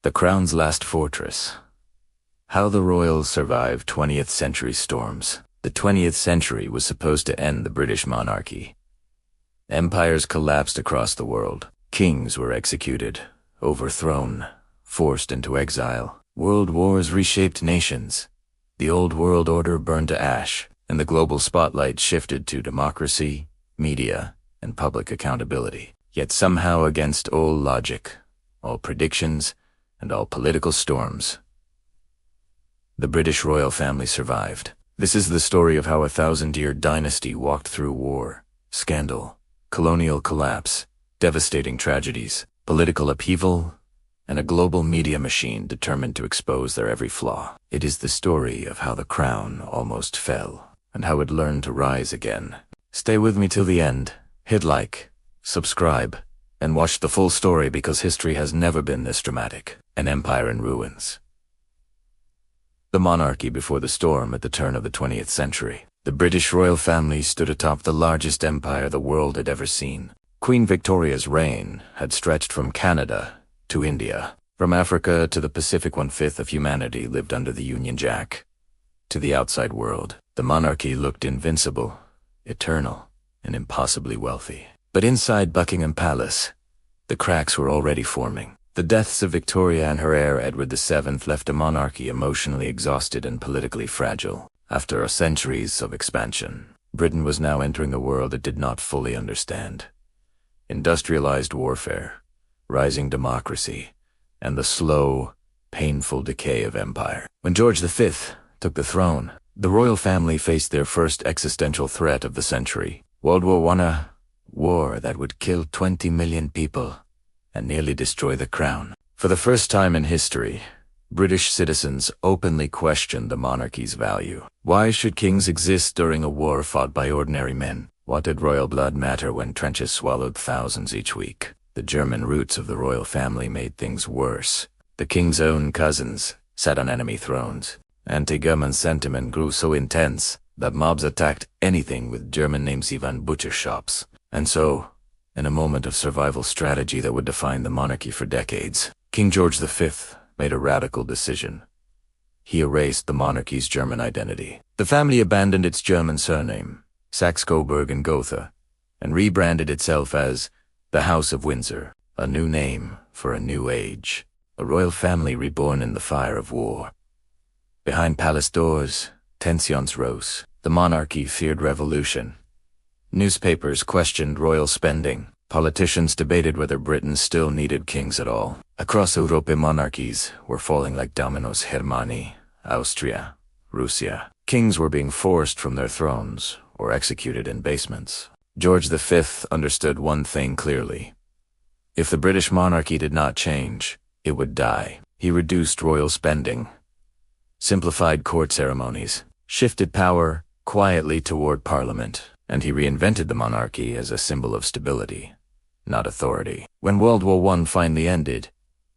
The Crown's Last Fortress. How the Royals Survived 20th Century Storms. The 20th century was supposed to end the British monarchy. Empires collapsed across the world. Kings were executed, overthrown, forced into exile. World wars reshaped nations. The old world order burned to ash, and the global spotlight shifted to democracy, media, and public accountability. Yet somehow, against all logic, all predictions, and all political storms, the British royal family survived. This is the story of how a 1,000-year dynasty walked through war, scandal, colonial collapse, devastating tragedies, political upheaval, and a global media machine determined to expose their every flaw. It is the story of how the crown almost fell, and how it learned to rise again. Stay with me till the end. Hit like, subscribe, and watch the full story because history has never been this dramatic. An empire in ruins. The monarchy before the storm at the turn of the 20th century. The British royal family stood atop the largest empire the world had ever seen. Queen Victoria's reign had stretched from Canada to India. From Africa to the Pacific, 1/5 of humanity lived under the Union Jack. To the outside world, the monarchy looked invincible, eternal, and impossibly wealthy. But inside Buckingham Palace, the cracks were already forming. The deaths of Victoria and her heir Edward VII left a monarchy emotionally exhausted and politically fragile. After centuries of expansion, Britain was now entering a world it did not fully understand. Industrialized warfare, rising democracy, and the slow, painful decay of empire. When George V took the throne, the royal family faced their first existential threat of the century. World War I, a war that would kill 20 million people and nearly destroy the crown. For the first time in history, British citizens openly questioned the monarchy's value. Why should kings exist during a war fought by ordinary men? What did royal blood matter when trenches swallowed thousands each week? The German roots of the royal family made things worse. The king's own cousins sat on enemy thrones. Anti-German sentiment grew so intense that mobs attacked anything with German names, even butcher shops. And so, in a moment of survival strategy that would define the monarchy for decades, King George V made a radical decision. He erased the monarchy's German identity. The family abandoned its German surname, Saxe-Coburg and Gotha, and rebranded itself as the House of Windsor, a new name for a new age, a royal family reborn in the fire of war. Behind palace doors, tensions rose. The monarchy feared revolution. Newspapers questioned royal spending. Politicians debated whether Britain still needed kings at all. Across Europe, monarchies were falling like dominoes. Germany, Austria, Russia. Kings were being forced from their thrones or executed in basements. George V understood one thing clearly. If the British monarchy did not change, it would die. He reduced royal spending, simplified court ceremonies, shifted power quietly toward Parliament, and he reinvented the monarchy as a symbol of stability, not authority. When World War I finally ended,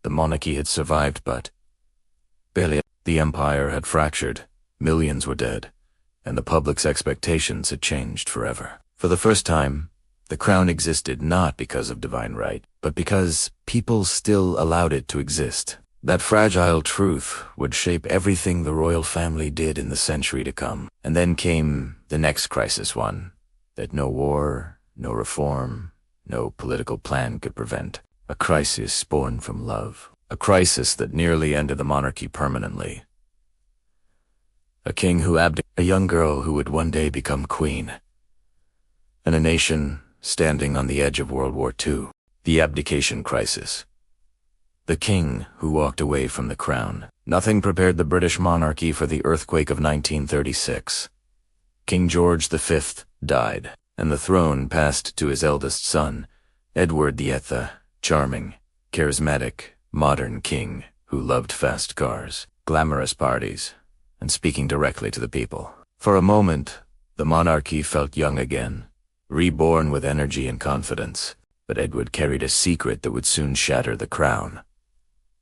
the monarchy had survived, but barely. The empire had fractured, millions were dead, and the public's expectations had changed forever. For the first time, the crown existed not because of divine right, but because people still allowed it to exist. That fragile truth would shape everything the royal family did in the century to come. And then came the next crisis, one that no war, no reform, no political plan could prevent. A crisis born from love. A crisis that nearly ended the monarchy permanently. A king who abdicated, a young girl who would one day become queen, and a nation standing on the edge of World War II. The abdication crisis. The king who walked away from the crown. Nothing prepared the British monarchy for the earthquake of 1936. King George V died, and the throne passed to his eldest son, Edward VIII, charming, charismatic, modern king who loved fast cars, glamorous parties, and speaking directly to the people. For a moment, the monarchy felt young again, reborn with energy and confidence. But Edward carried a secret that would soon shatter the crown.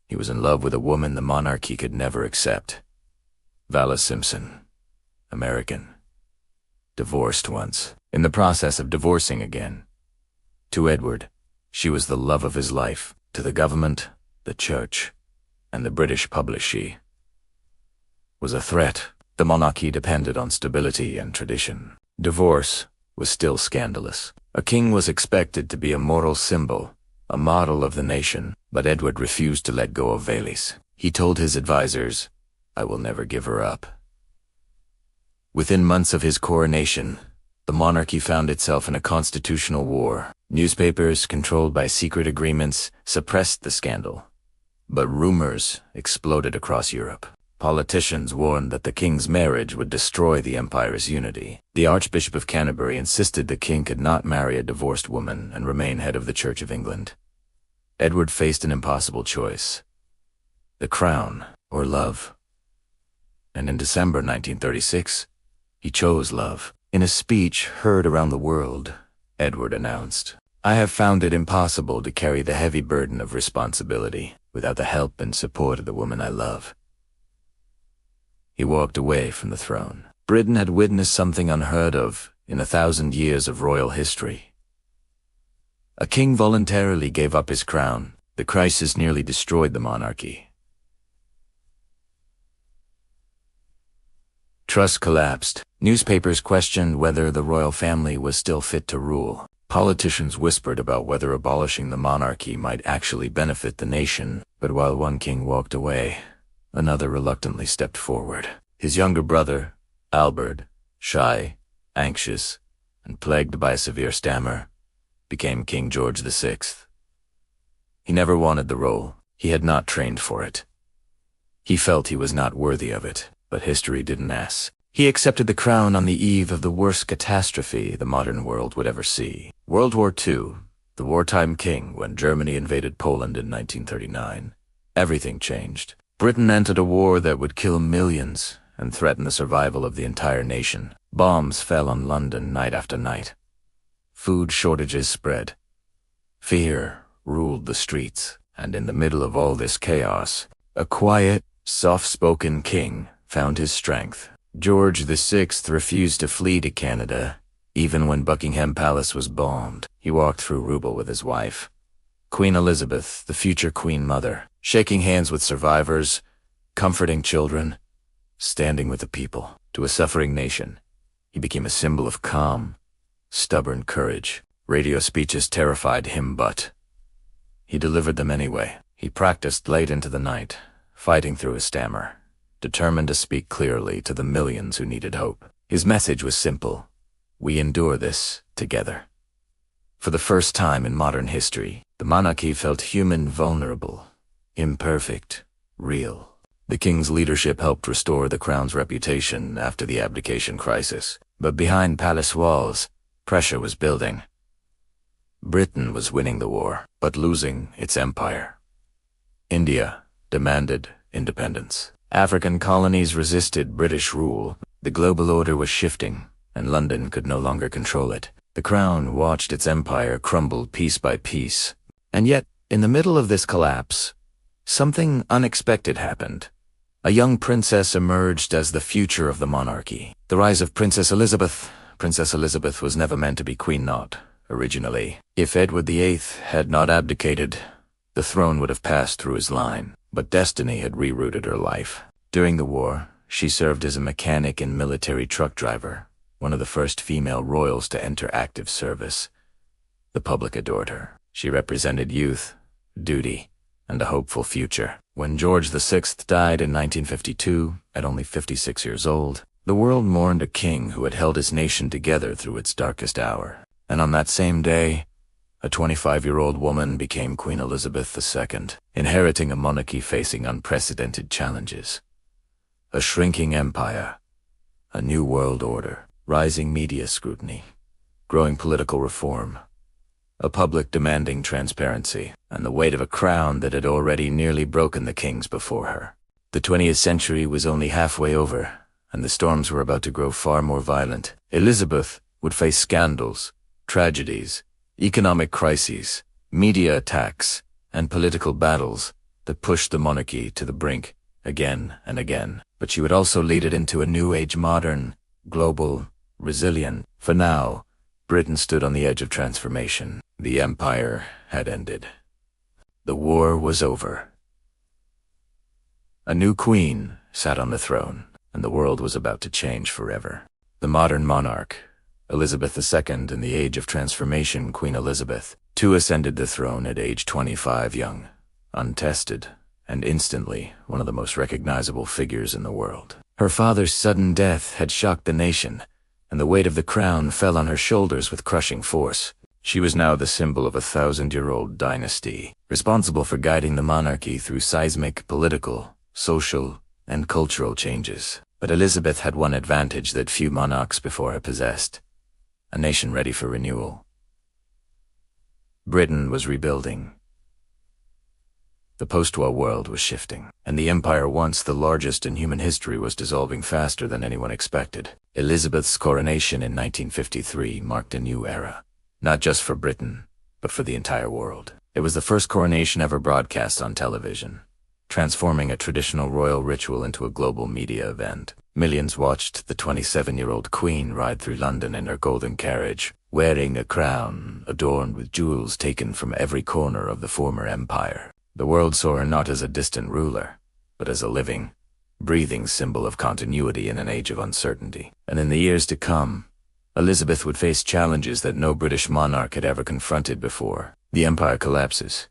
He was in love with a woman the monarchy could never accept. Vala Simpson, American. Divorced once, in the process of divorcing again. To Edward, she was the love of his life. To the government, the church, and the British publishee, was a threat. The monarchy depended on stability and tradition. Divorce was still scandalous. A king was expected to be a moral symbol, a model of the nation, but Edward refused to let go of Vallis. He told his advisors, "I will never give her up." Within months of his coronation, the monarchy found itself in a constitutional war. Newspapers, controlled by secret agreements, suppressed the scandal. But rumors exploded across Europe. Politicians warned that the king's marriage would destroy the empire's unity. The Archbishop of Canterbury insisted the king could not marry a divorced woman and remain head of the Church of England. Edward faced an impossible choice: the crown or love. And in December 1936, he chose love. In a speech heard around the world, Edward announced, "I have found it impossible to carry the heavy burden of responsibility without the help and support of the woman I love." He walked away from the throne. Britain had witnessed something unheard of in 1,000 years of royal history. A king voluntarily gave up his crown. The crisis nearly destroyed the monarchy. Trust collapsed. Newspapers questioned whether the royal family was still fit to rule. Politicians whispered about whether abolishing the monarchy might actually benefit the nation. But while one king walked away, another reluctantly stepped forward. His younger brother, Albert, shy, anxious, and plagued by a severe stammer, became King George VI. He never wanted the role. He had not trained for it. He felt he was not worthy of it, but history didn't ask. He accepted the crown on the eve of the worst catastrophe the modern world would ever see. World War II, the wartime king when Germany invaded Poland in 1939. Everything changed. Britain entered a war that would kill millions and threaten the survival of the entire nation. Bombs fell on London night after night. Food shortages spread. Fear ruled the streets. And in the middle of all this chaos, a quiet, soft-spoken king found his strength. George VI refused to flee to Canada, even when Buckingham Palace was bombed. He walked through Roubaix with his wife, Queen Elizabeth, the future Queen Mother, shaking hands with survivors, comforting children, standing with the people. To a suffering nation, he became a symbol of calm, stubborn courage. Radio speeches terrified him, but he delivered them anyway. He practiced late into the night, fighting through his stammer, determined to speak clearly to the millions who needed hope. His message was simple: we endure this together. For the first time in modern history, the monarchy felt human, vulnerable, imperfect, real. The king's leadership helped restore the crown's reputation after the abdication crisis. But behind palace walls, pressure was building. Britain was winning the war, but losing its empire. India demanded independence. African colonies resisted British rule. The global order was shifting, and London could no longer control it. The crown watched its empire crumble piece by piece. And yet, in the middle of this collapse, something unexpected happened. A young princess emerged as the future of the monarchy. The rise of Princess Elizabeth. Princess Elizabeth was never meant to be queen, not originally. If Edward VIII had not abdicated, the throne would have passed through his line. But destiny had rerouted her life. During the war, she served as a mechanic and military truck driver, one of the first female royals to enter active service. The public adored her. She represented youth, duty, and a hopeful future. When George VI died in 1952, at only 56 years old, the world mourned a king who had held his nation together through its darkest hour. And on that same day, a 25-year-old woman became Queen Elizabeth II, inheriting a monarchy facing unprecedented challenges. A shrinking empire, a new world order, rising media scrutiny, growing political reform, a public demanding transparency, and the weight of a crown that had already nearly broken the kings before her. The 20th century was only halfway over, and the storms were about to grow far more violent. Elizabeth would face scandals, tragedies, economic crises, media attacks, and political battles that pushed the monarchy to the brink again and again. But she would also lead it into a new age, modern, global, resilient. For now, Britain stood on the edge of transformation. The empire had ended. The war was over. A new queen sat on the throne, and the world was about to change forever. The modern monarch, Elizabeth II, in the age of transformation, Queen Elizabeth II, ascended the throne at age 25, young, untested, and instantly one of the most recognizable figures in the world. Her father's sudden death had shocked the nation, and the weight of the crown fell on her shoulders with crushing force. She was now the symbol of a 1,000-year-old dynasty, responsible for guiding the monarchy through seismic political, social, and cultural changes. But Elizabeth had one advantage that few monarchs before her possessed: a nation ready for renewal. Britain was rebuilding. The post-war world was shifting, and the empire, once the largest in human history, was dissolving faster than anyone expected. Elizabeth's coronation in 1953 marked a new era, not just for Britain, but for the entire world. It was the first coronation ever broadcast on television, transforming a traditional royal ritual into a global media event. Millions watched the 27-year-old queen ride through London in her golden carriage, wearing a crown adorned with jewels taken from every corner of the former empire. The world saw her not as a distant ruler, but as a living, breathing symbol of continuity in an age of uncertainty. And in the years to come, Elizabeth would face challenges that no British monarch had ever confronted before. The empire collapses,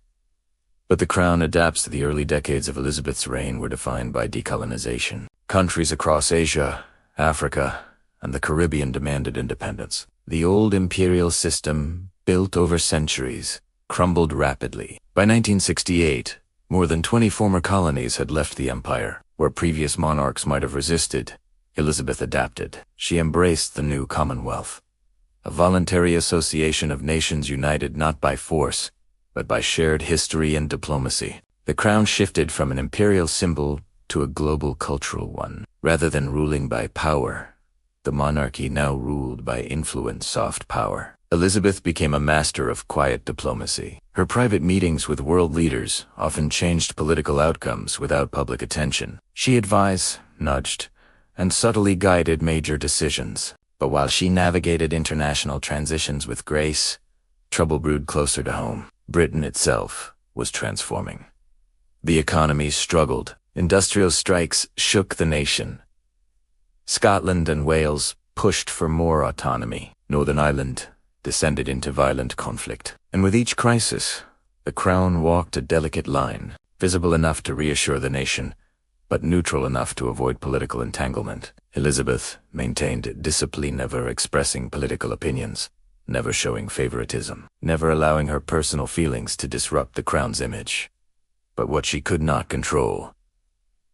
but the crown adapts. The early decades of Elizabeth's reign were defined by decolonization. Countries across Asia, Africa, and the Caribbean demanded independence. The old imperial system, built over centuries, crumbled rapidly. By 1968, more than 20 former colonies had left the empire. Where previous monarchs might have resisted, Elizabeth adapted. She embraced the new Commonwealth, a voluntary association of nations united not by force, but by shared history and diplomacy. The crown shifted from an imperial symbol to a global cultural one. Rather than ruling by power, the monarchy now ruled by influence, soft power. Elizabeth became a master of quiet diplomacy. Her private meetings with world leaders often changed political outcomes without public attention. She advised, nudged, and subtly guided major decisions. But while she navigated international transitions with grace, trouble brewed closer to home. Britain itself was transforming. The economy struggled. Industrial strikes shook the nation. Scotland and Wales pushed for more autonomy. Northern Ireland descended into violent conflict. And with each crisis, the crown walked a delicate line, visible enough to reassure the nation, but neutral enough to avoid political entanglement. Elizabeth maintained discipline, never expressing political opinions, never showing favoritism, never allowing her personal feelings to disrupt the crown's image. But what she could not control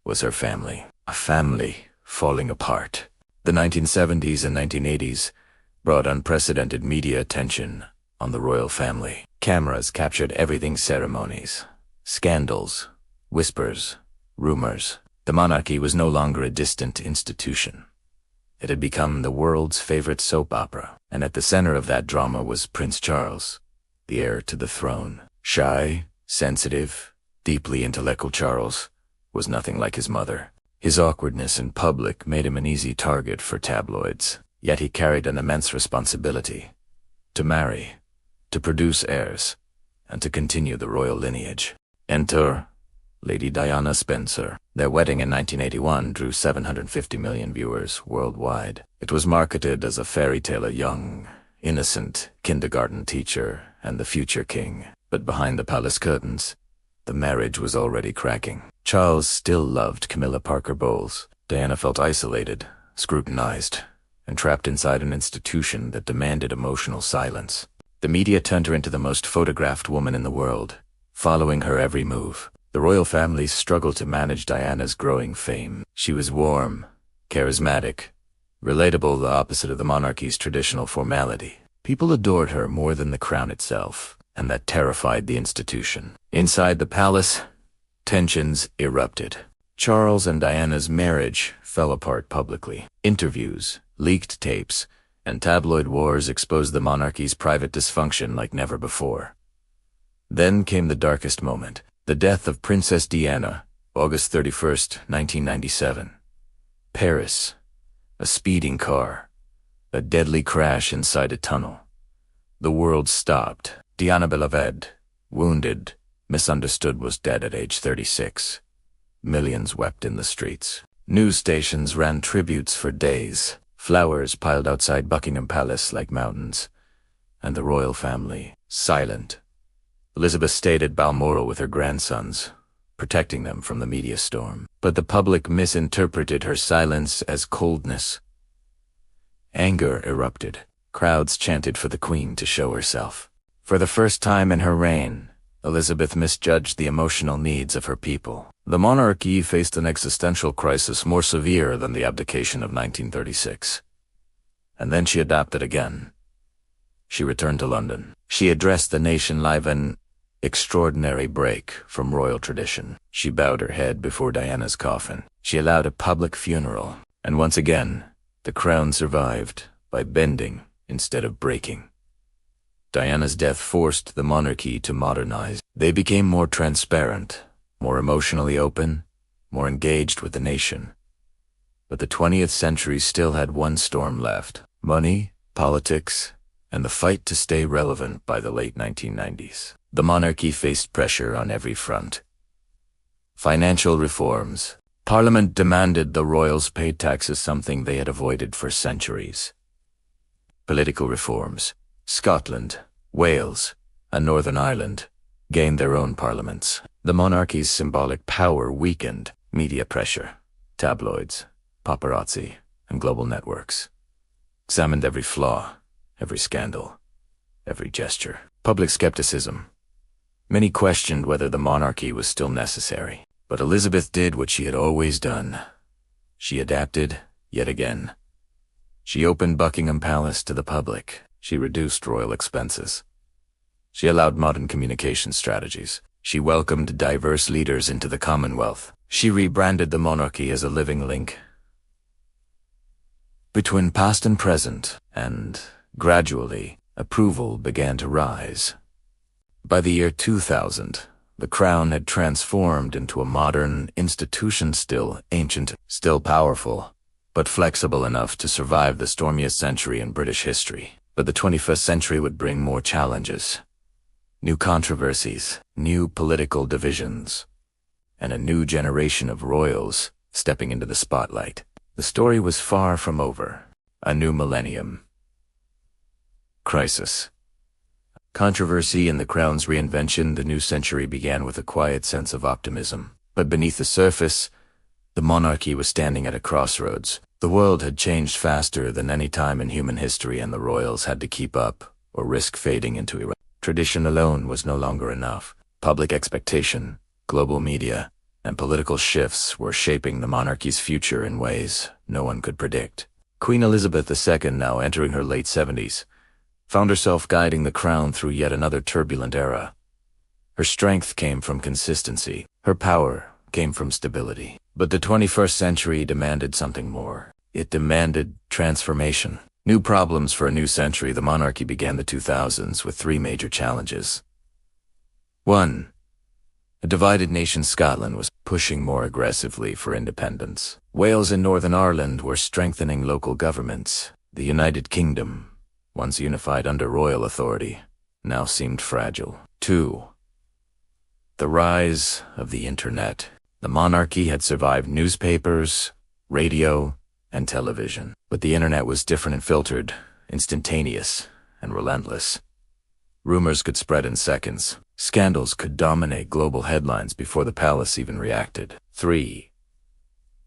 was her family. A family falling apart. The 1970s and 1980s brought unprecedented media attention on the royal family. Cameras captured everything: ceremonies, scandals, whispers, rumors. The monarchy was no longer a distant institution. It had become the world's favorite soap opera, and at the center of that drama was Prince Charles, the heir to the throne. Shy, sensitive, deeply intellectual Charles was nothing like his mother. His awkwardness in public made him an easy target for tabloids. Yet he carried an immense responsibility: to marry, to produce heirs, and to continue the royal lineage. Enter Lady Diana Spencer. Their wedding in 1981 drew 750 million viewers worldwide. It was marketed as a fairy tale: a young, innocent kindergarten teacher and the future king. But behind the palace curtains, the marriage was already cracking. Charles still loved Camilla Parker Bowles. Diana felt isolated, scrutinized, and trapped inside an institution that demanded emotional silence. The media turned her into the most photographed woman in the world, following her every move. The royal family struggled to manage Diana's growing fame. She was warm, charismatic, relatable, the opposite of the monarchy's traditional formality. People adored her more than the crown itself, and that terrified the institution. Inside the palace, tensions erupted. Charles and Diana's marriage fell apart publicly. Interviews, leaked tapes, and tabloid wars exposed the monarchy's private dysfunction like never before. Then came the darkest moment: the death of Princess Diana, August 31st, 1997. Paris. A speeding car. A deadly crash inside a tunnel. The world stopped. Diana, beloved, wounded, misunderstood, was dead at age 36. Millions wept in the streets. News stations ran tributes for days. Flowers piled outside Buckingham Palace like mountains. And the royal family, silent. Elizabeth stayed at Balmoral with her grandsons, protecting them from the media storm. But the public misinterpreted her silence as coldness. Anger erupted. Crowds chanted for the Queen to show herself. For the first time in her reign, Elizabeth misjudged the emotional needs of her people. The monarchy faced an existential crisis more severe than the abdication of 1936. And then she adapted again. She returned to London. She addressed the nation live, an extraordinary break from royal tradition. She bowed her head before Diana's coffin. She allowed a public funeral. And once again, the crown survived by bending instead of breaking. Diana's death forced the monarchy to modernize. They became more transparent, more emotionally open, more engaged with the nation. But the 20th century still had one storm left: money, politics, and the fight to stay relevant. By the late 1990s, the monarchy faced pressure on every front. Financial reforms. Parliament demanded the royals pay taxes, something they had avoided for centuries. Political reforms. Scotland, Wales, and Northern Ireland gained their own parliaments. The monarchy's symbolic power weakened. Media pressure, tabloids, paparazzi, and global networks examined every flaw, every scandal, every gesture. Public skepticism. Many questioned whether the monarchy was still necessary. But Elizabeth did what she had always done. She adapted, yet again. She opened Buckingham Palace to the public. She reduced royal expenses. She allowed modern communication strategies. She welcomed diverse leaders into the Commonwealth. She rebranded the monarchy as a living link between past and present, and, gradually, approval began to rise. By the year 2000, the crown had transformed into a modern institution, still ancient, still powerful, but flexible enough to survive the stormiest century in British history. But the 21st century would bring more challenges. New controversies, new political divisions, and a new generation of royals stepping into the spotlight. The story was far from over. A new millennium. Crisis. Controversy in the crown's reinvention. The new century began with a quiet sense of optimism. But beneath the surface, the monarchy was standing at a crossroads. The world had changed faster than any time in human history, and the royals had to keep up or risk fading into irrelevance. Tradition alone was no longer enough. Public expectation, global media, and political shifts were shaping the monarchy's future in ways no one could predict. Queen Elizabeth II, now entering her late 70s, found herself guiding the crown through yet another turbulent era. Her strength came from consistency. Her power came from stability. But the 21st century demanded something more. It demanded transformation. New problems for a new century. The monarchy began the 2000s with three major challenges. 1. A divided nation. Scotland was pushing more aggressively for independence. Wales and Northern Ireland were strengthening local governments. The United Kingdom, once unified under royal authority, now seemed fragile. 2. The rise of the internet. The monarchy had survived newspapers, radio, and television. But the internet was different and filtered, instantaneous, and relentless. Rumors could spread in seconds. Scandals could dominate global headlines before the palace even reacted. 3.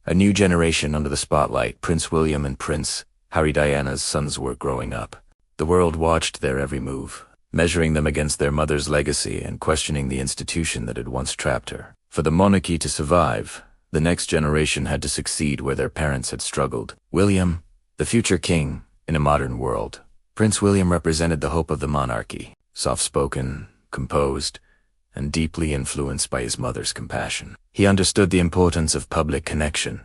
A new generation under the spotlight. Prince William and Prince Harry, Diana's sons, were growing up. The world watched their every move, measuring them against their mother's legacy and questioning the institution that had once trapped her. For the monarchy to survive, the next generation had to succeed where their parents had struggled. William, the future king in a modern world. Prince William represented the hope of the monarchy, soft-spoken, composed, and deeply influenced by his mother's compassion. He understood the importance of public connection.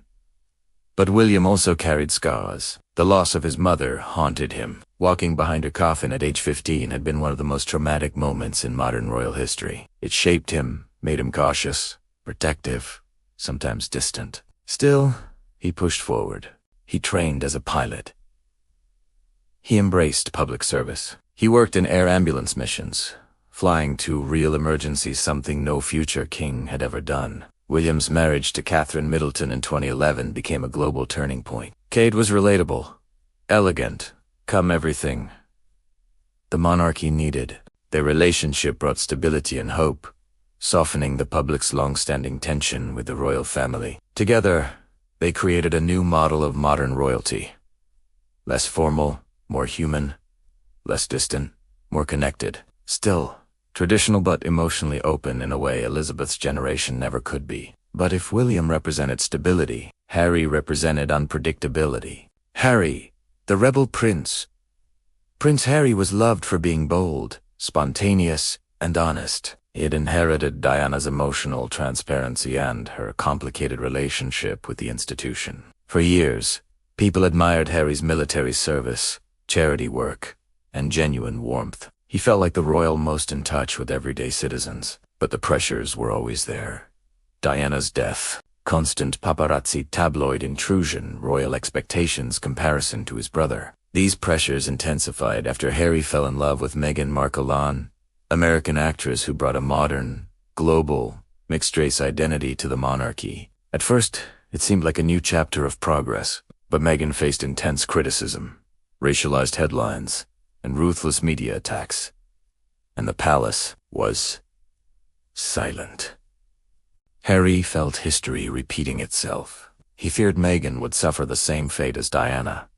But William also carried scars. The loss of his mother haunted him. Walking behind her coffin at age 15 had been one of the most traumatic moments in modern royal history. It shaped him, made him cautious, protective, sometimes distant. Still, he pushed forward. He trained as a pilot. He embraced public service. He worked in air ambulance missions, flying to real emergencies, something no future king had ever done. William's marriage to Catherine Middleton in 2011 became a global turning point. Kate was relatable, elegant, come everything the monarchy needed. Their relationship brought stability and hope, softening the public's long-standing tension with the royal family. Together, they created a new model of modern royalty. Less formal, more human, less distant, more connected. Still, traditional but emotionally open in a way Elizabeth's generation never could be. But if William represented stability, Harry represented unpredictability. Harry, the rebel prince. Prince Harry was loved for being bold, spontaneous, and honest. He had inherited Diana's emotional transparency and her complicated relationship with the institution. For years, people admired Harry's military service, charity work, and genuine warmth. He felt like the royal most in touch with everyday citizens. But the pressures were always there. Diana's death, constant paparazzi tabloid intrusion, royal expectations comparison to his brother. These pressures intensified after Harry fell in love with Meghan Markle, American actress who brought a modern, global, mixed-race identity to the monarchy. At first, it seemed like a new chapter of progress, but Meghan faced intense criticism, racialized headlines, and ruthless media attacks. And the palace was silent. Harry felt history repeating itself. He feared Meghan would suffer the same fate as Diana,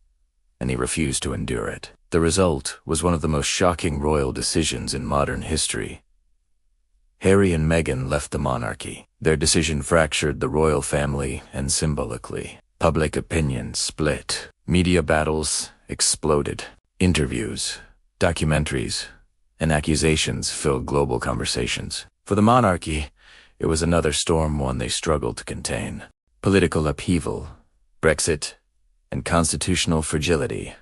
and he refused to endure it. The result was one of the most shocking royal decisions in modern history. Harry and Meghan left the monarchy. Their decision fractured the royal family and symbolically. Public opinion split. Media battles exploded. Interviews, documentaries, and accusations filled global conversations. For the monarchy, it was another storm, one they struggled to contain. Political upheaval, Brexit, and constitutional fragility.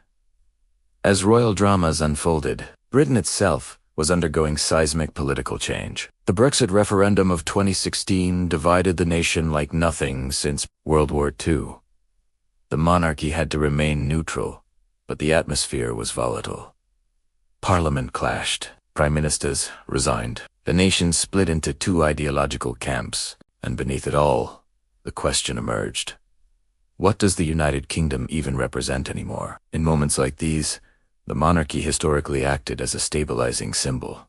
As royal dramas unfolded, Britain itself was undergoing seismic political change. The Brexit referendum of 2016 divided the nation like nothing since World War II. The monarchy had to remain neutral, but the atmosphere was volatile. Parliament clashed. Prime ministers resigned. The nation split into two ideological camps, and beneath it all, the question emerged. What does the United Kingdom even represent anymore? In moments like these, the monarchy historically acted as a stabilizing symbol.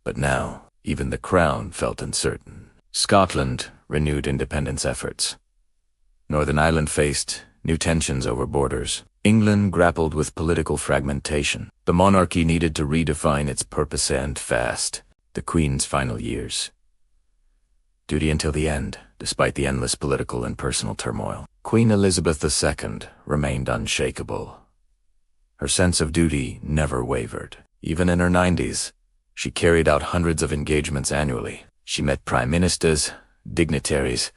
But now, even the crown felt uncertain. Scotland renewed independence efforts. Northern Ireland faced new tensions over borders. England grappled with political fragmentation. The monarchy needed to redefine its purpose and fast. The Queen's final years. Duty until the end, despite the endless political and personal turmoil. Queen Elizabeth II remained unshakable. Her sense of duty never wavered. Even in her 90s, she carried out hundreds of engagements annually. She met prime ministers, dignitaries,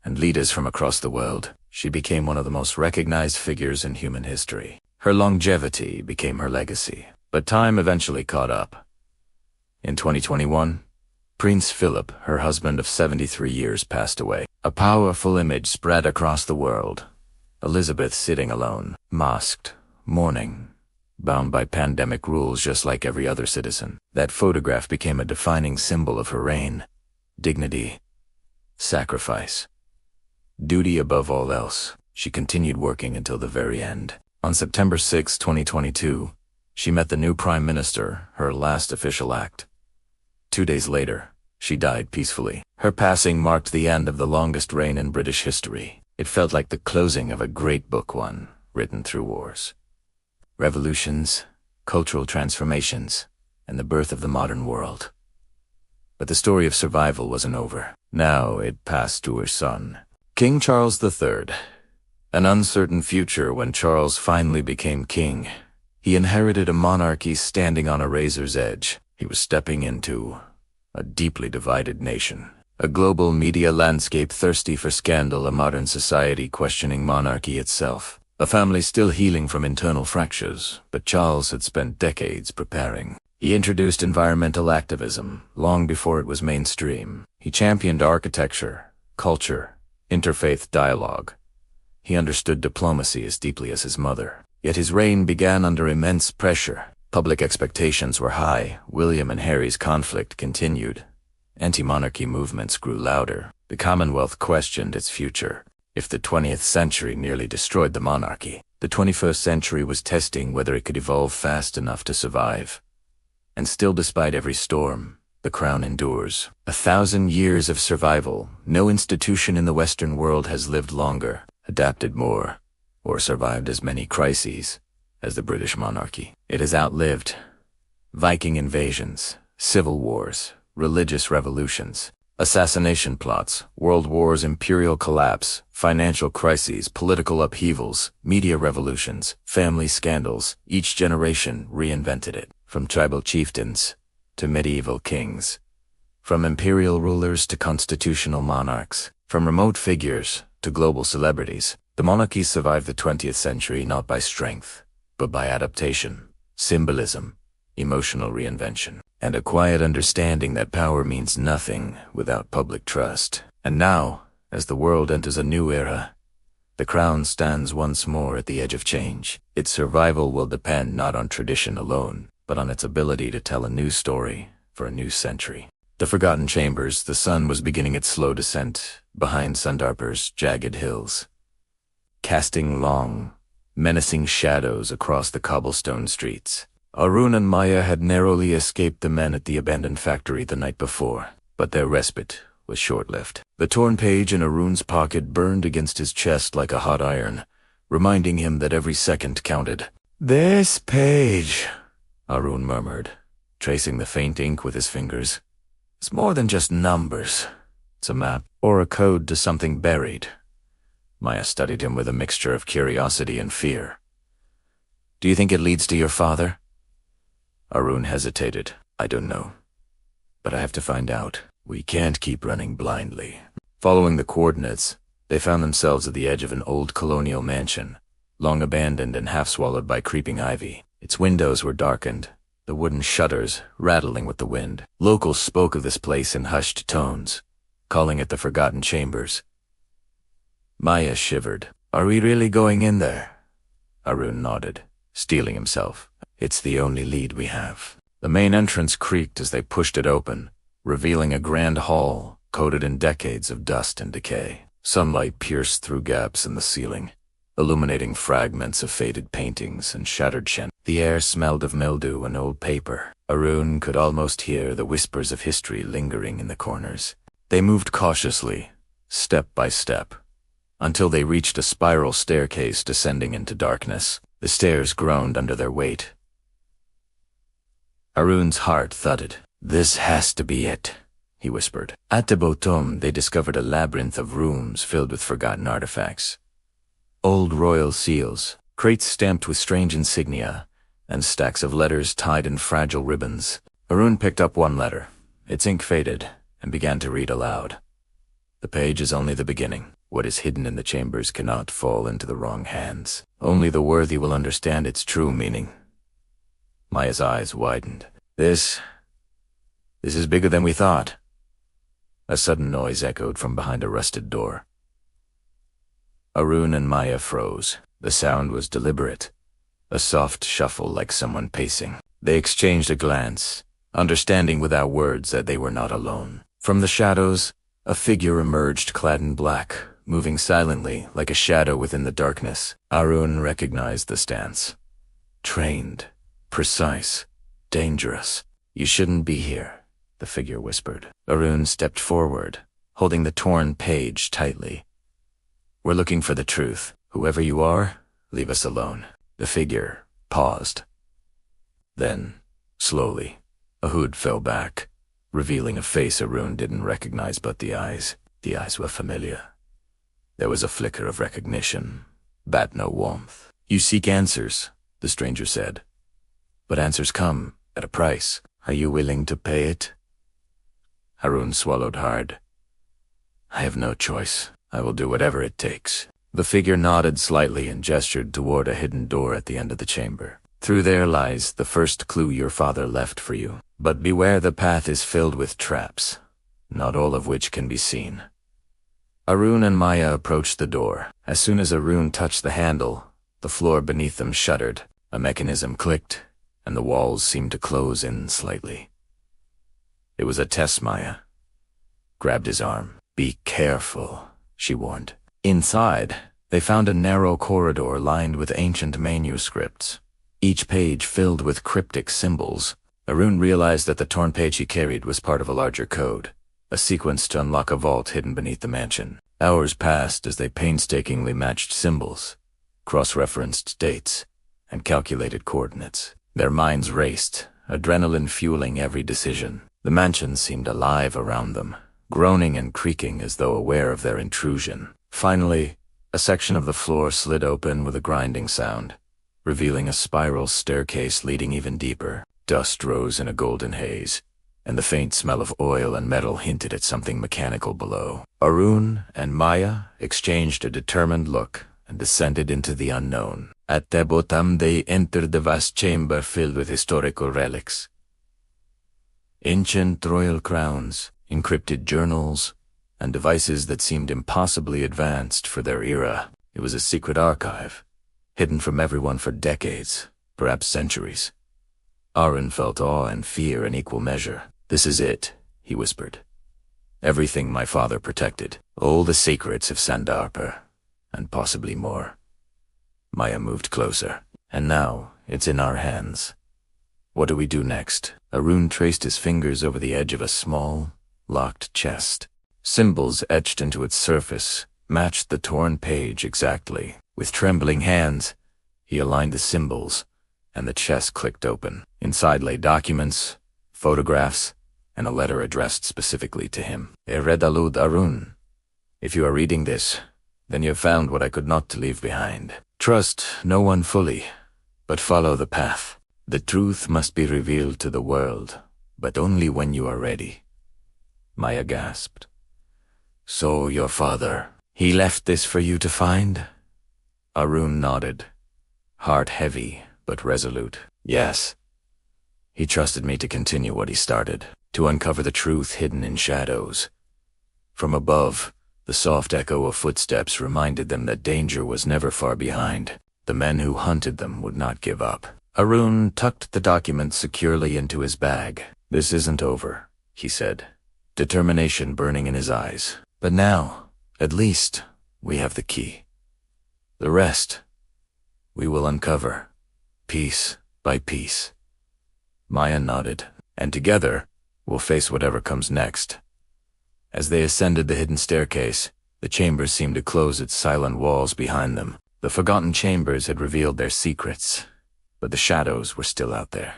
and leaders from across the world. She became one of the most recognized figures in human history. Her longevity became her legacy. But time eventually caught up. In 2021, Prince Philip, her husband of 73 years, passed away. A powerful image spread across the world. Elizabeth sitting alone, masked, mourning, bound by pandemic rules just like every other citizen. That photograph became a defining symbol of her reign. Dignity, sacrifice, duty above all else. She continued working until the very end. On September 6, 2022, she met the new Prime Minister, her last official act. 2 days later, she died peacefully. Her passing marked the end of the longest reign in British history. It felt like the closing of a great book, one written through wars, revolutions, cultural transformations, and the birth of the modern world. But the story of survival wasn't over. Now it passed to her son, King Charles III. An uncertain future when Charles finally became king. He inherited a monarchy standing on a razor's edge. He was stepping into a deeply divided nation. A global media landscape thirsty for scandal, a modern society questioning monarchy itself. A family still healing from internal fractures, but Charles had spent decades preparing. He introduced environmental activism long before it was mainstream. He championed architecture, culture, interfaith dialogue. He understood diplomacy as deeply as his mother. Yet his reign began under immense pressure. Public expectations were high. William and Harry's conflict continued. Anti-monarchy movements grew louder. The Commonwealth questioned its future. If the 20th century nearly destroyed the monarchy, the 21st century was testing whether it could evolve fast enough to survive. And still, despite every storm, the crown endures. 1,000 years of survival. No institution in the Western world has lived longer, adapted more, or survived as many crises as the British monarchy. It has outlived Viking invasions, civil wars, religious revolutions, assassination plots, world wars, imperial collapse, financial crises, political upheavals, media revolutions, family scandals. Each generation reinvented it, from tribal chieftains to medieval kings, from imperial rulers to constitutional monarchs, from remote figures to global celebrities. The monarchy survived the 20th century not by strength, but by adaptation, symbolism, emotional reinvention, and a quiet understanding that power means nothing without public trust. And now, as the world enters a new era, the crown stands once more at the edge of change. Its survival will depend not on tradition alone, but on its ability to tell a new story for a new century. The forgotten chambers, the sun was beginning its slow descent behind Sundarper's jagged hills, casting long, menacing shadows across the cobblestone streets. Arun and Maya had narrowly escaped the men at the abandoned factory the night before, but their respite was short-lived. The torn page in Arun's pocket burned against his chest like a hot iron, reminding him that every second counted. "This page," Arun murmured, tracing the faint ink with his fingers. "It's more than just numbers. It's a map, or a code to something buried." Maya studied him with a mixture of curiosity and fear. "Do you think it leads to your father?" Arun hesitated. "I don't know, but I have to find out. We can't keep running blindly." Following the coordinates, they found themselves at the edge of an old colonial mansion, long abandoned and half swallowed by creeping ivy. Its windows were darkened, the wooden shutters rattling with the wind. Locals spoke of this place in hushed tones, calling it the Forgotten Chambers. Maya shivered. "Are we really going in there?" Arun nodded, steeling himself. "It's the only lead we have." The main entrance creaked as they pushed it open, revealing a grand hall coated in decades of dust and decay. Sunlight pierced through gaps in the ceiling, illuminating fragments of faded paintings and shattered chandeliers. The air smelled of mildew and old paper. Arun could almost hear the whispers of history lingering in the corners. They moved cautiously, step by step, until they reached a spiral staircase descending into darkness. The stairs groaned under their weight. Arun's heart thudded. "This has to be it," he whispered. At the bottom, they discovered a labyrinth of rooms filled with forgotten artifacts. Old royal seals, crates stamped with strange insignia, and stacks of letters tied in fragile ribbons. Arun picked up one letter. Its ink faded, and began to read aloud. "The page is only the beginning. What is hidden in the chambers cannot fall into the wrong hands. Only the worthy will understand its true meaning." Maya's eyes widened. This is bigger than we thought." A sudden noise echoed from behind a rusted door. Arun and Maya froze. The sound was deliberate, a soft shuffle like someone pacing. They exchanged a glance, understanding without words that they were not alone. From the shadows, a figure emerged clad in black, moving silently like a shadow within the darkness. Arun recognized the stance. Trained, precise, dangerous. "You shouldn't be here," the figure whispered. Arun stepped forward, holding the torn page tightly. "We're looking for the truth. Whoever you are, leave us alone." The figure paused. Then, slowly, a hood fell back, revealing a face Arun didn't recognize but the eyes. The eyes were familiar. There was a flicker of recognition, but no warmth. "You seek answers," the stranger said. "But answers come at a price. Are you willing to pay it?" Arun swallowed hard. "I have no choice. I will do whatever it takes." The figure nodded slightly and gestured toward a hidden door at the end of the chamber. "Through there lies the first clue your father left for you. But beware, the path is filled with traps, not all of which can be seen." Arun and Maya approached the door. As soon as Arun touched the handle, the floor beneath them shuddered. A mechanism clicked, and the walls seemed to close in slightly. "It was a test," Maya grabbed his arm. "Be careful," she warned. Inside, they found a narrow corridor lined with ancient manuscripts, each page filled with cryptic symbols. Arun realized that the torn page he carried was part of a larger code, a sequence to unlock a vault hidden beneath the mansion. Hours passed as they painstakingly matched symbols, cross-referenced dates, and calculated coordinates. Their minds raced, adrenaline fueling every decision. The mansion seemed alive around them, groaning and creaking as though aware of their intrusion. Finally, a section of the floor slid open with a grinding sound, revealing a spiral staircase leading even deeper. Dust rose in a golden haze, and the faint smell of oil and metal hinted at something mechanical below. Arun and Maya exchanged a determined look and descended into the unknown. At the bottom they entered the vast chamber filled with historical relics. Ancient royal crowns, encrypted journals, and devices that seemed impossibly advanced for their era. It was a secret archive, hidden from everyone for decades, perhaps centuries. Arun felt awe and fear in equal measure. "This is it," he whispered. "Everything my father protected. All the secrets of Sandarpur, and possibly more." Maya moved closer. "And now, it's in our hands. What do we do next?" Arun traced his fingers over the edge of a small, locked chest. Symbols etched into its surface matched the torn page exactly. With trembling hands, he aligned the symbols, and the chest clicked open. Inside lay documents, photographs, and a letter addressed specifically to him. "Eredalud Arun. If you are reading this, then you have found what I could not leave behind. Trust no one fully, but follow the path. The truth must be revealed to the world, but only when you are ready." Maya gasped. "So your father, he left this for you to find?" Arun nodded, heart heavy but resolute. "Yes. He trusted me to continue what he started, to uncover the truth hidden in shadows." From above, the soft echo of footsteps reminded them that danger was never far behind. The men who hunted them would not give up. Arun tucked the document securely into his bag. "This isn't over," he said, determination burning in his eyes. "But now, at least, we have the key. The rest, we will uncover, piece by piece." Maya nodded. "And together, we'll face whatever comes next." As they ascended the hidden staircase, the chamber seemed to close its silent walls behind them. The forgotten chambers had revealed their secrets, but the shadows were still out there,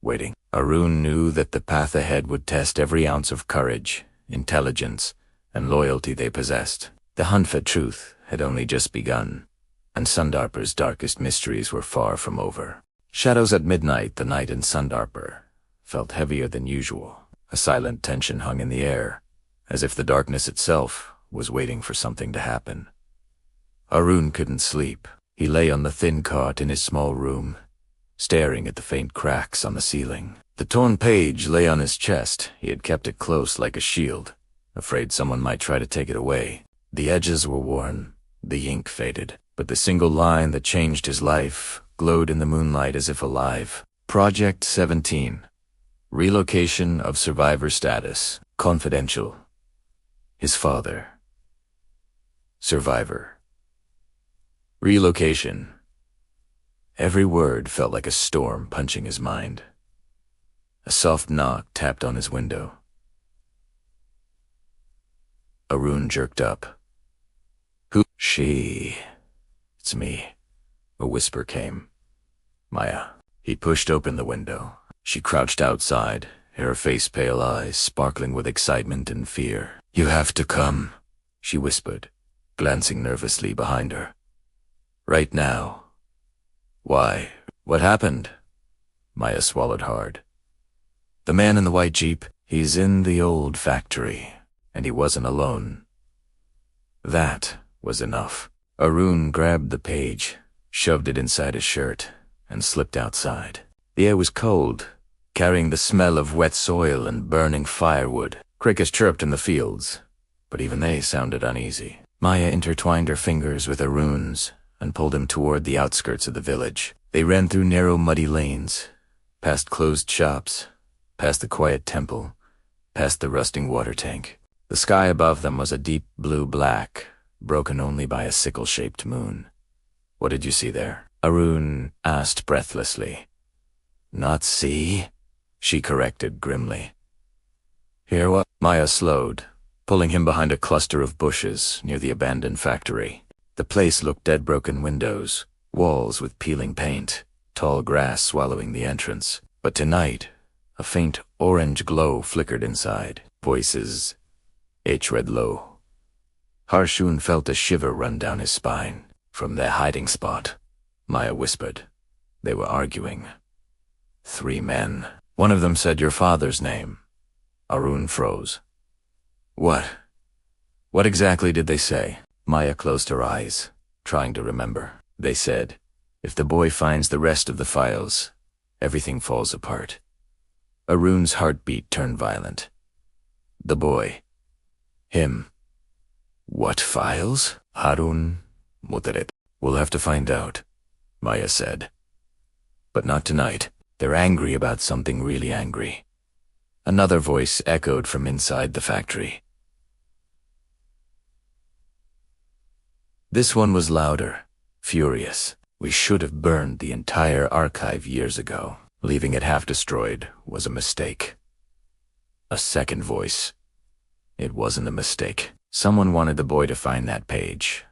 waiting. Arun knew that the path ahead would test every ounce of courage, intelligence, and loyalty they possessed. The hunt for truth had only just begun, and Sandarpur's darkest mysteries were far from over. Shadows at midnight, the night in Sandarpur felt heavier than usual. A silent tension hung in the air, as if the darkness itself was waiting for something to happen. Arun couldn't sleep. He lay on the thin cot in his small room, staring at the faint cracks on the ceiling. The torn page lay on his chest. He had kept it close like a shield, afraid someone might try to take it away. The edges were worn, the ink faded, but the single line that changed his life glowed in the moonlight as if alive. Project 17. Relocation of survivor status. Confidential. His father. Survivor. Relocation. Every word felt like a storm punching his mind. A soft knock tapped on his window. Arun jerked up. "Who?" "She. It's me." A whisper came. "Maya." He pushed open the window. She crouched outside, her face pale eyes sparkling with excitement and fear. "You have to come," she whispered, glancing nervously behind her. "Right now." "Why? What happened?" Maya swallowed hard. "The man in the white jeep, he's in the old factory, and he wasn't alone." That was enough. Arun grabbed the page, shoved it inside his shirt, and slipped outside. The air was cold, carrying the smell of wet soil and burning firewood. Crickets chirped in the fields, but even they sounded uneasy. Maya intertwined her fingers with Arun's and pulled him toward the outskirts of the village. They ran through narrow muddy lanes, past closed shops, past the quiet temple, past the rusting water tank. The sky above them was a deep blue-black, broken only by a sickle-shaped moon. "What did you see there?" Arun asked breathlessly. "Not see," she corrected grimly. "Hear what?" Maya slowed, pulling him behind a cluster of bushes near the abandoned factory. The place looked dead, broken windows, walls with peeling paint, tall grass swallowing the entrance. But tonight, a faint orange glow flickered inside. Voices. H read low. Harshun felt a shiver run down his spine. "From their hiding spot," Maya whispered. They were arguing. 3 men. One of them said your father's name. Arun froze. "What? What exactly did they say?" Maya closed her eyes, trying to remember. "They said, if the boy finds the rest of the files, everything falls apart." Arun's heartbeat turned violent. "The boy. Him. What files?" Harun muttered. "We'll have to find out," Maya said. "But not tonight. They're angry about something really angry." Another voice echoed from inside the factory. This one was louder, furious. "We should have burned the entire archive years ago. Leaving it half destroyed was a mistake." A second voice. "It wasn't a mistake. Someone wanted the boy to find that page."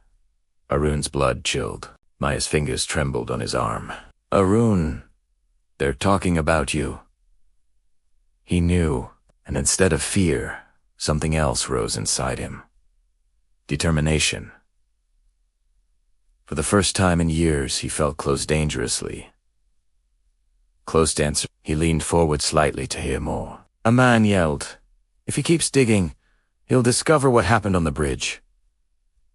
Arun's blood chilled. Maya's fingers trembled on his arm. "Arun, they're talking about you." He knew, and instead of fear, something else rose inside him. Determination. For the first time in years, he felt close dangerously. Close to answer, he leaned forward slightly to hear more. A man yelled, "If he keeps digging, he'll discover what happened on the bridge."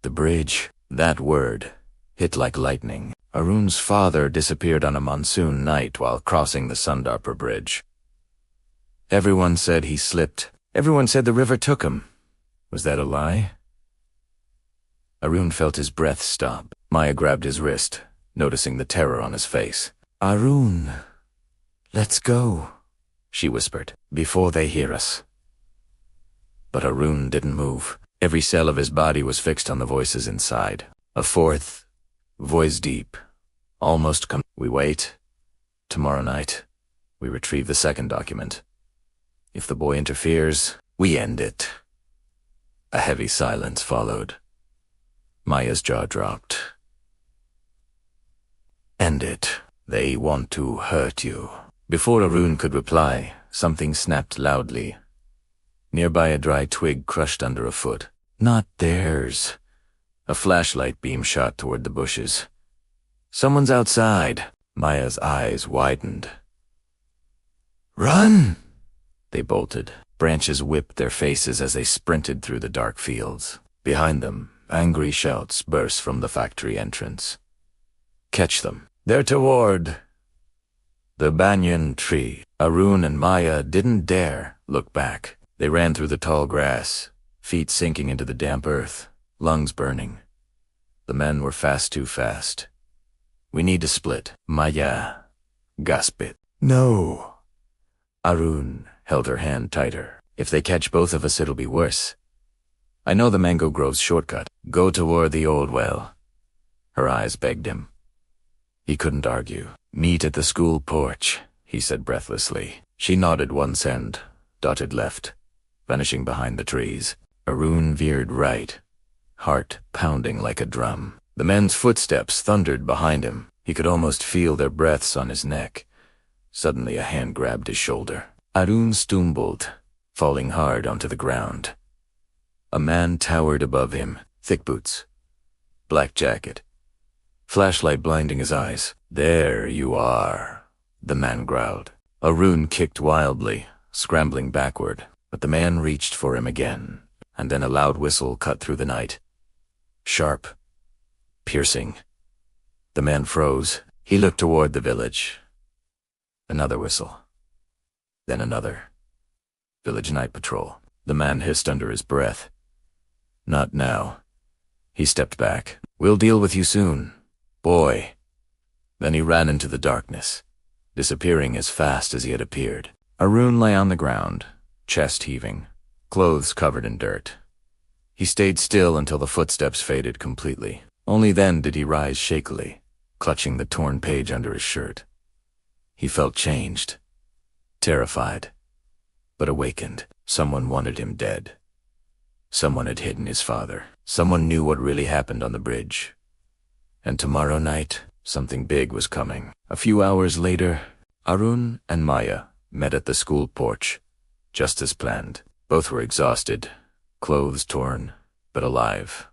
The bridge, that word, hit like lightning. Arun's father disappeared on a monsoon night while crossing the Sundarpur Bridge. Everyone said he slipped. Everyone said the river took him. Was that a lie? Arun felt his breath stop. Maya grabbed his wrist, noticing the terror on his face. "Arun, let's go," she whispered, "before they hear us." But Arun didn't move. Every cell of his body was fixed on the voices inside. A fourth, voice deep, almost come. "We wait. Tomorrow night, we retrieve the second document. If the boy interferes, we end it." A heavy silence followed. Maya's jaw dropped. "End it. They want to hurt you." Before Arun could reply, something snapped loudly. Nearby, a dry twig crushed under a foot. Not theirs. A flashlight beam shot toward the bushes. "Someone's outside." Maya's eyes widened. "Run!" They bolted. Branches whipped their faces as they sprinted through the dark fields. Behind them, angry shouts burst from the factory entrance. "Catch them. They're toward the banyan tree." Arun and Maya didn't dare look back. They ran through the tall grass, feet sinking into the damp earth, lungs burning. The men were too fast. "We need to split." Maya gasped. "No." Arun held her hand tighter. "If they catch both of us, it'll be worse. I know the Mango Grove's shortcut. Go toward the old well." Her eyes begged him. He couldn't argue. "Meet at the school porch," he said breathlessly. She nodded once and dotted left, vanishing behind the trees. Arun veered right, heart pounding like a drum. The men's footsteps thundered behind him. He could almost feel their breaths on his neck. Suddenly a hand grabbed his shoulder. Arun stumbled, falling hard onto the ground. A man towered above him, thick boots, black jacket, flashlight blinding his eyes. "There you are," the man growled. Arun kicked wildly, scrambling backward, but the man reached for him again, and then a loud whistle cut through the night. Sharp, piercing. The man froze. He looked toward the village. Another whistle. Then another. Village night patrol. The man hissed under his breath. "Not now." He stepped back. "We'll deal with you soon, boy." Then he ran into the darkness, disappearing as fast as he had appeared. Arun lay on the ground, chest heaving, clothes covered in dirt. He stayed still until the footsteps faded completely. Only then did he rise shakily, clutching the torn page under his shirt. He felt changed, terrified, but awakened. Someone wanted him dead. Someone had hidden his father. Someone knew what really happened on the bridge. And tomorrow night, something big was coming. A few hours later, Arun and Maya met at the school porch, just as planned. Both were exhausted, clothes torn, but alive.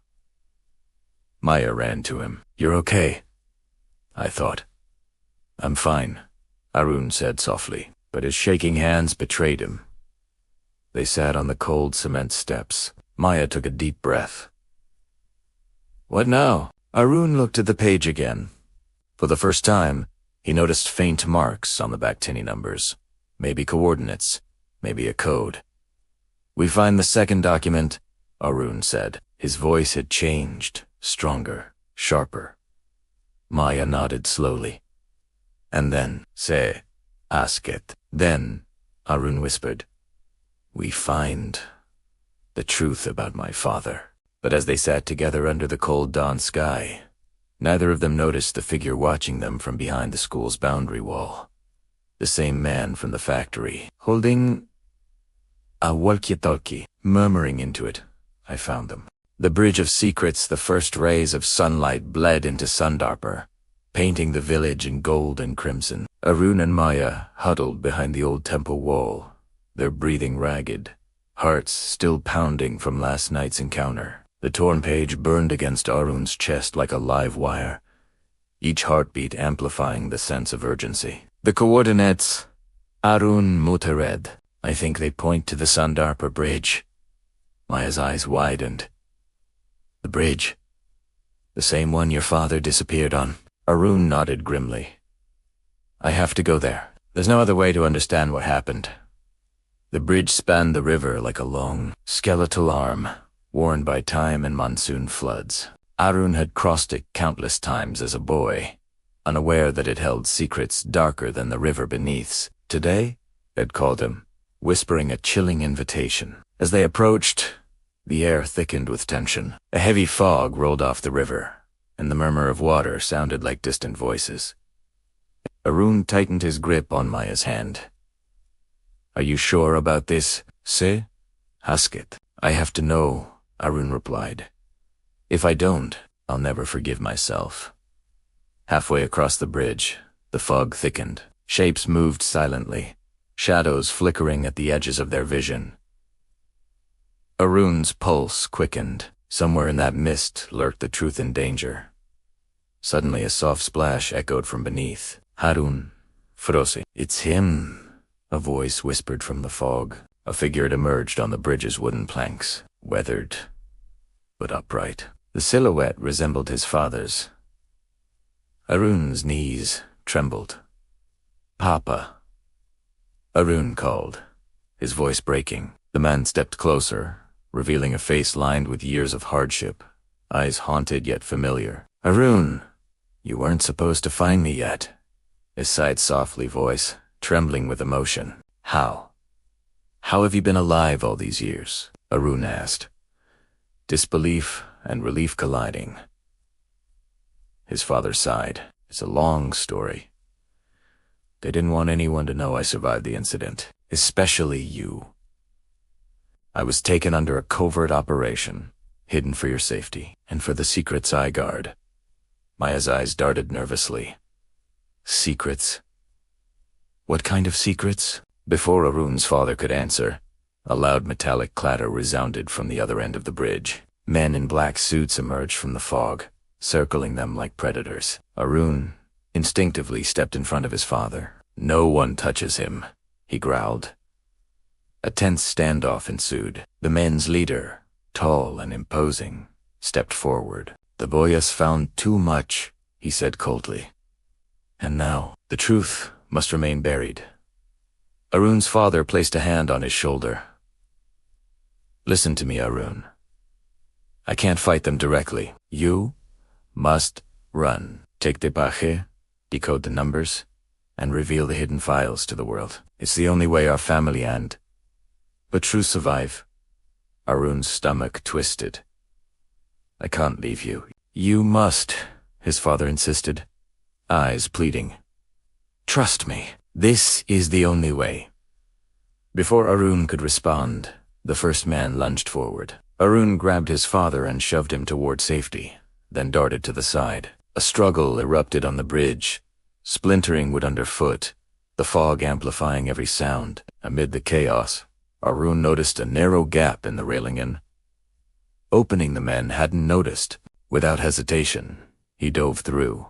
Maya ran to him. "You're okay," I thought. "I'm fine," Arun said softly, but his shaking hands betrayed him. They sat on the cold cement steps. Maya took a deep breath. "What now?" Arun looked at the page again. For the first time, he noticed faint marks on the back tinny numbers. Maybe coordinates, maybe a code. "We find the second document," Arun said. His voice had changed, stronger, sharper. Maya nodded slowly. "And then, say, ask it." "Then," Arun whispered, "we find the truth about my father." But as they sat together under the cold dawn sky, neither of them noticed the figure watching them from behind the school's boundary wall. The same man from the factory, holding a walkie-talkie, murmuring into it. I found them. The bridge of secrets, the first rays of sunlight bled into Sundarper, painting the village in gold and crimson. Arun and Maya huddled behind the old temple wall, their breathing ragged, hearts still pounding from last night's encounter. The torn page burned against Arun's chest like a live wire, each heartbeat amplifying the sense of urgency. "The coordinates, Arun Mutared. I think they point to the Sundarper bridge." Maya's eyes widened. "The bridge? The same one your father disappeared on?" Arun nodded grimly. "I have to go there. There's no other way to understand what happened." The bridge spanned the river like a long, skeletal arm, worn by time and monsoon floods. Arun had crossed it countless times as a boy, unaware that it held secrets darker than the river beneath. Today, it called him, whispering a chilling invitation. As they approached, the air thickened with tension. A heavy fog rolled off the river, and the murmur of water sounded like distant voices. Arun tightened his grip on Maya's hand. "Are you sure about this? Se? Ask it." "I have to know," Arun replied. "If I don't, I'll never forgive myself." Halfway across the bridge, the fog thickened. Shapes moved silently, shadows flickering at the edges of their vision. Arun's pulse quickened. Somewhere in that mist lurked the truth and danger. Suddenly a soft splash echoed from beneath. "Harun, Frosi." "It's him," a voice whispered from the fog. A figure had emerged on the bridge's wooden planks, weathered but upright. The silhouette resembled his father's. Arun's knees trembled. "Papa," Arun called, his voice breaking. The man stepped closer, revealing a face lined with years of hardship, eyes haunted yet familiar. "Arun, you weren't supposed to find me yet," his sighed softly voice, trembling with emotion. How have you been alive all these years?" Arun asked, disbelief and relief colliding. His father sighed. "It's a long story. They didn't want anyone to know I survived the incident, especially you. I was taken under a covert operation, hidden for your safety, and for the secrets I guard." Maya's eyes darted nervously. "Secrets? What kind of secrets?" Before Arun's father could answer, a loud metallic clatter resounded from the other end of the bridge. Men in black suits emerged from the fog, circling them like predators. Arun instinctively stepped in front of his father. "No one touches him," he growled. A tense standoff ensued. The men's leader, tall and imposing, stepped forward. "The boy has found too much," he said coldly. "And now, the truth must remain buried." Arun's father placed a hand on his shoulder. "Listen to me, Arun. I can't fight them directly. You must run. Take the paje, decode the numbers, and reveal the hidden files to the world. It's the only way our family and but true survive." Arun's stomach twisted. "I can't leave you." "You must," his father insisted, eyes pleading. "Trust me, this is the only way." Before Arun could respond, the first man lunged forward. Arun grabbed his father and shoved him toward safety, then darted to the side. A struggle erupted on the bridge, splintering wood underfoot, the fog amplifying every sound. Amid the chaos, Arun noticed a narrow gap in the railing opening the men hadn't noticed. Without hesitation, he dove through,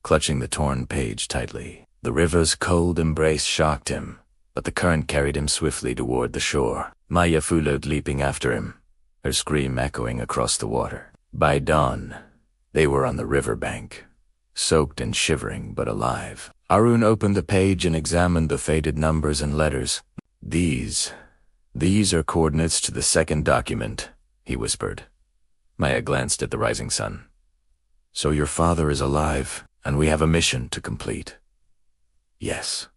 clutching the torn page tightly. The river's cold embrace shocked him, but the current carried him swiftly toward the shore. Maya followed, leaping after him, her scream echoing across the water. By dawn, they were on the riverbank, soaked and shivering but alive. Arun opened the page and examined the faded numbers and letters. These are coordinates to the second document," he whispered. Maya glanced at the rising sun. "So your father is alive, and we have a mission to complete." "Yes,"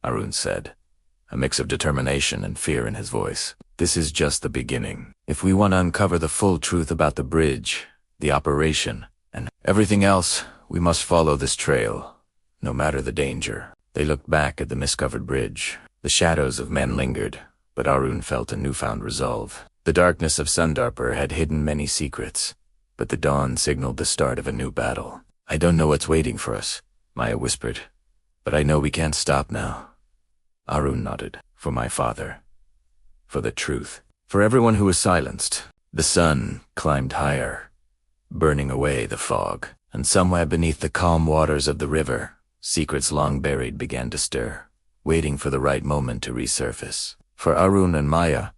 Arun said, a mix of determination and fear in his voice. "This is just the beginning. If we want to uncover the full truth about the bridge, the operation, and everything else, we must follow this trail, no matter the danger." They looked back at the mist-covered bridge. The shadows of men lingered, but Arun felt a newfound resolve. The darkness of Sundarper had hidden many secrets, but the dawn signaled the start of a new battle. "I don't know what's waiting for us," Maya whispered, "but I know we can't stop now." Arun nodded. "For my father. For the truth. For everyone who was silenced." The sun climbed higher, burning away the fog, and somewhere beneath the calm waters of the river, secrets long buried began to stir, waiting for the right moment to resurface. For Arun and Maya,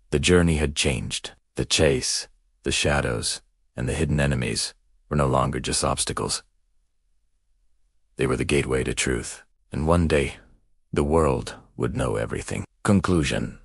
the journey had changed. The chase, the shadows, and the hidden enemies were no longer just obstacles. They were the gateway to truth, and one day, the world would know everything. Conclusion.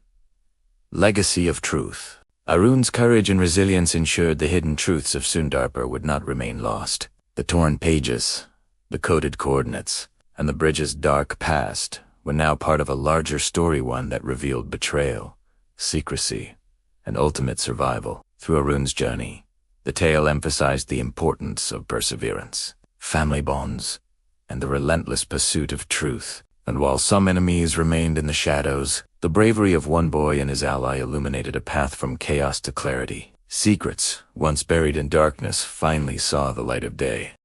Legacy of truth. Arun's courage and resilience ensured the hidden truths of Sundarper would not remain lost. The torn pages, the coded coordinates, and the bridge's dark past were now part of a larger story, one that revealed betrayal, secrecy, and ultimate survival. Through Arun's journey, the tale emphasized the importance of perseverance, family bonds, and the relentless pursuit of truth. And while some enemies remained in the shadows, the bravery of one boy and his ally illuminated a path from chaos to clarity. Secrets, once buried in darkness, finally saw the light of day.